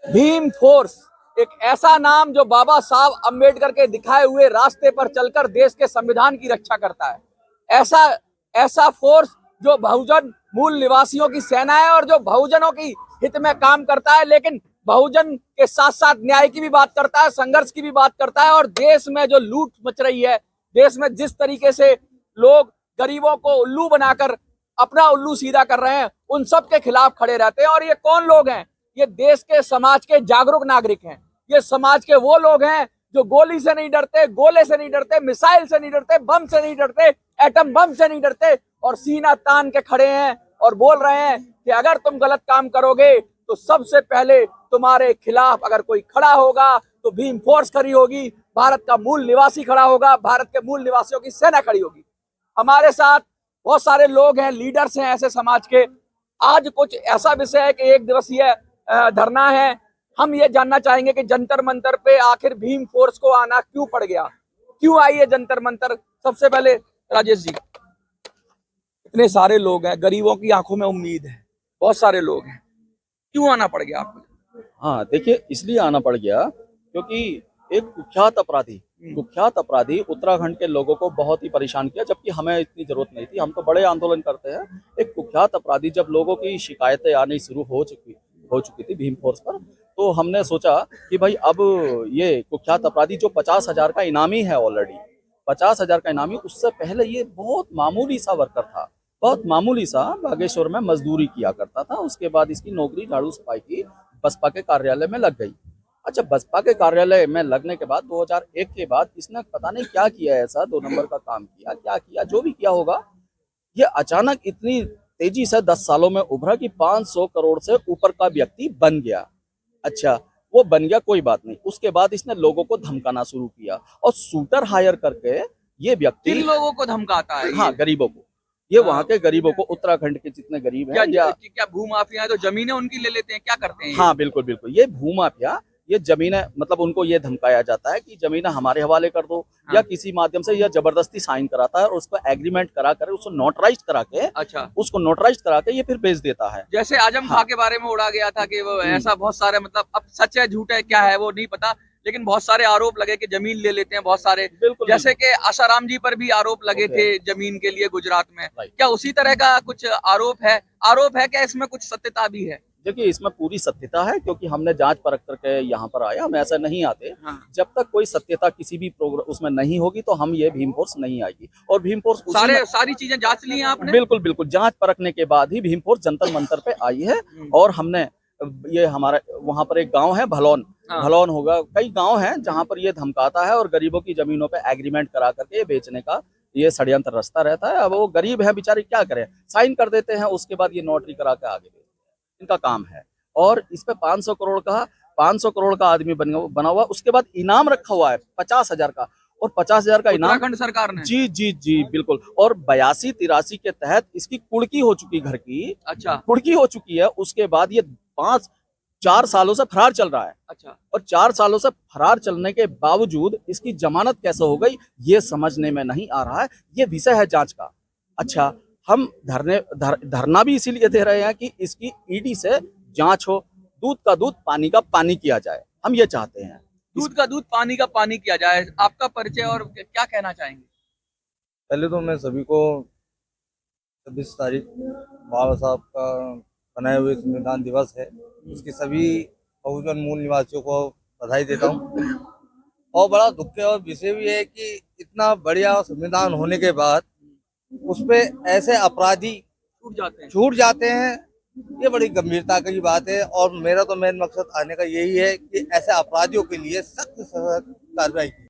Bhim force एक ऐसा नाम जो बाबा साहब अंबेडकर के दिखाए हुए रास्ते पर चलकर देश के संविधान की रक्षा करता है। ऐसा ऐसा फोर्स जो बहुजन मूल निवासियों की सेना है और जो बहुजनों की हित में काम करता है, लेकिन बहुजन के साथ साथ न्याय की भी बात करता है, संघर्ष की भी बात करता है। और देश में जो लूट मच रही है, देश में जिस तरीके से लोग गरीबों को उल्लू बनाकर अपना उल्लू सीधा कर रहे हैं, उन सब के खिलाफ खड़े रहते हैं। और ये कौन लोग हैं? ये देश के समाज के जागरूक नागरिक हैं। ये समाज के वो लोग हैं जो गोली से नहीं डरते, गोले से नहीं डरते, मिसाइल से नहीं डरते, बम से नहीं डरते, एटम बम से नहीं डरते, और सीना तान के खड़े हैं और बोल रहे हैं कि अगर तुम गलत काम करोगे तो सबसे पहले तुम्हारे खिलाफ अगर कोई खड़ा होगा तो भीम फोर्स खड़ी होगी, भारत का मूल निवासी खड़ा होगा, भारत के मूल निवासियों की सेना खड़ी होगी। हमारे साथ बहुत सारे लोग हैं, लीडर्स हैं ऐसे समाज के। आज कुछ ऐसा विषय है कि एक दिवसीय धरना है। हम ये जानना चाहेंगे कि जंतर मंतर पे आखिर भीम फोर्स को आना क्यों पड़ गया, क्यों आई है जंतर मंतर? सबसे पहले राजेश जी, इतने सारे लोग हैं, गरीबों की आंखों में उम्मीद है, बहुत सारे लोग हैं, क्यों आना पड़ गया आपको? हाँ देखिए, इसलिए आना पड़ गया क्योंकि एक कुख्यात अपराधी उत्तराखंड के लोगों को बहुत ही परेशान किया, जबकि हमें इतनी जरूरत नहीं थी। हम तो बड़े आंदोलन करते हैं। एक कुख्यात अपराधी जब लोगों की शिकायतें आनी शुरू हो चुकी थी भीम फोर्स पर, तो हमने सोचा कि भाई अब ये कुख्यात अपराधी जो 50,000 का इनामी है, ऑलरेडी 50,000 का इनामी, उससे पहले ये बहुत मामूली सा वर्कर था, बहुत मामूली सा बागेश्वर में मजदूरी किया करता था। उसके बाद इसकी नौकरी झाड़ू सफाई की बसपा के कार्यालय में लग गई। अच्छा, बसपा के कार्यालय में लगने के बाद 2001 के बाद इसने पता नहीं क्या किया, ऐसा 2 नंबर का काम किया, क्या किया, जो भी किया होगा, ये अचानक इतनी तेजी से 10 सालों में उभरा कि 500 करोड़ से ऊपर का व्यक्ति बन गया। अच्छा, वो बन गया, कोई बात नहीं। उसके बाद इसने लोगों को धमकाना शुरू किया और शूटर हायर करके ये व्यक्ति किन लोगों को धमकाता है? हाँ, गरीबों को, ये वहाँ के गरीबों को, उत्तराखंड के जितने गरीब हैं, क्या भूमाफिया है तो जमीनें उनकी ले लेते हैं, क्या करते हैं? हाँ बिल्कुल बिल्कुल, ये भूमाफिया, ये जमीनें, मतलब उनको ये धमकाया जाता है कि जमीनें हमारे हवाले कर दो, हाँ। या किसी माध्यम से यह जबरदस्ती साइन कराता है और उसको एग्रीमेंट करा कर, उसको नोटराइज करा के, अच्छा, उसको नोटराइज करा के ये फिर भेज देता है। जैसे आजम खां के बारे में उड़ा गया था कि वो ऐसा बहुत सारे, मतलब अब सच है झूठ है क्या है वो नहीं पता, लेकिन बहुत सारे आरोप लगे कि जमीन ले लेते हैं बहुत सारे। बिल्कुल, जैसे कि आसाराम जी पर भी आरोप लगे थे जमीन के लिए गुजरात में, क्या उसी तरह का कुछ आरोप है क्या? इसमें कुछ सत्यता भी है? देखिए, इसमें पूरी सत्यता है, क्योंकि हमने जांच परख करके यहाँ पर आया, हम ऐसा नहीं आते। हाँ। जब तक कोई सत्यता किसी भी प्रोग्राम उसमें नहीं होगी तो हम ये भीम फोर्स नहीं आएगी। और भीम फोर्स सारी चीजें जांच ली हैं आपने? बिल्कुल बिल्कुल, जांच परखने के बाद ही भीम फोर्स जंतर मंतर पे आई है। और हमने ये, हमारा वहाँ पर एक गांव है भलौन, भलौन होगा, कई गांव हैं जहाँ पर ये धमकाता है और गरीबों की जमीनों पे एग्रीमेंट करा करके ये बेचने का ये षड्यंत्र रचता रहता है। अब वो गरीब है बेचारे, क्या करें, साइन कर देते हैं, उसके बाद ये नोटरी करा के आगे बेचते हैं, इनका काम है। और इस पे 500 करोड़ का आदमी बना हुआ, उसके बाद इनाम रखा हुआ है 50,000 का, और 50,000 का इनाम उत्तराखंड सरकार ने? जी जी जी बिल्कुल। और 82-83 के तहत इसकी कुड़की हो चुकी, घर की अच्छा, कुड़की हो चुकी है। उसके बाद ये 4 सालों से फरार चल रहा है। अच्छा, और 4 सालों से फरार चलने के बावजूद इसकी जमानत कैसे हो गई, ये समझने में नहीं आ रहा है। ये विषय है जांच का। अच्छा, हम धरना भी इसीलिए दे रहे हैं कि इसकी ईडी से जांच हो, दूध का दूध पानी का पानी किया जाए, हम ये चाहते हैं। दूध का दूध पानी का पानी किया जाए। आपका परिचय और क्या कहना चाहेंगे? पहले तो मैं सभी को 26 तारीख बाबा साहब का बनाए हुए संविधान दिवस है, उसकी सभी बहुजन मूल निवासियों को बधाई देता हूँ। और बड़ा दुख का और विषय भी है कि इतना बढ़िया संविधान होने के बाद उस पे ऐसे अपराधी छूट जाते हैं, ये बड़ी गंभीरता की बात है। और मेरा तो मेन मकसद आने का यही है कि ऐसे अपराधियों के लिए सख्त कार्रवाई की